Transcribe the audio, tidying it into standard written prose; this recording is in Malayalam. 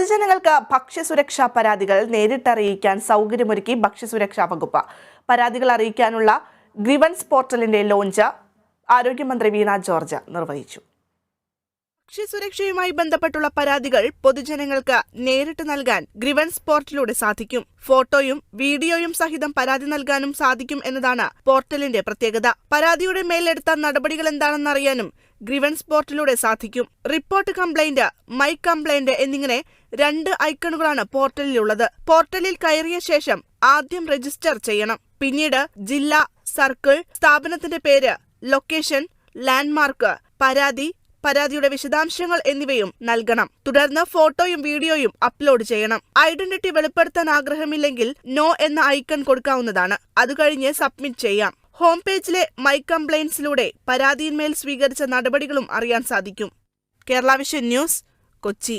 പൊതുജനങ്ങൾക്ക് ഭക്ഷ്യസുരക്ഷാ പരാതികൾ നേരിട്ടറിയിക്കാൻ സൗകര്യമൊരുക്കി ഭക്ഷ്യസുരക്ഷാ വകുപ്പ്. പരാതികൾ അറിയിക്കാനുള്ള ഗ്രീവൻസ് പോർട്ടലിന്റെ ലോഞ്ച് ആരോഗ്യമന്ത്രി വീണ ജോർജ് നിർവഹിച്ചു. ഭക്ഷ്യസുരക്ഷയുമായി ബന്ധപ്പെട്ടുള്ള പരാതികൾ പൊതുജനങ്ങൾക്ക് നേരിട്ട് നൽകാൻ ഗ്രീവൻസ് പോർട്ടലിലൂടെ സാധിക്കും. ഫോട്ടോയും വീഡിയോയും സഹിതം പരാതി നൽകാനും സാധിക്കും എന്നതാണ് പോർട്ടലിന്റെ പ്രത്യേകത. പരാതിയുടെ മേലെടുത്ത നടപടികൾ എന്താണെന്നറിയാനും ഗ്രീവൻസ് പോർട്ടലിലൂടെ സാധിക്കും. റിപ്പോർട്ട് കംപ്ലൈന്റ്, മൈ കംപ്ലൈന്റ് എന്നിങ്ങനെ 2 ഐക്കണുകളാണ് പോർട്ടലിലുള്ളത്. പോർട്ടലിൽ കയറിയ ശേഷം ആദ്യം രജിസ്റ്റർ ചെയ്യണം. പിന്നീട് ജില്ല, സർക്കിൾ, സ്ഥാപനത്തിന്റെ പേര്, ലൊക്കേഷൻ, ലാൻഡ്മാർക്ക്, പരാതിയുടെ വിശദാംശങ്ങൾ എന്നിവയും നൽകണം. തുടർന്ന് ഫോട്ടോയും വീഡിയോയും അപ്ലോഡ് ചെയ്യണം. ഐഡന്റിറ്റി വെളിപ്പെടുത്താൻ ആഗ്രഹമില്ലെങ്കിൽ നോ എന്ന ഐക്കൺ കൊടുക്കാവുന്നതാണ്. അതുകഴിഞ്ഞ് സബ്മിറ്റ് ചെയ്യാം. ഹോം പേജിലെ മൈ കംപ്ലൈന്റ്സിലൂടെ പരാതിയിന്മേൽ സ്വീകരിച്ച നടപടികളും അറിയാൻ സാധിക്കും. Kerala vision news, Kochi.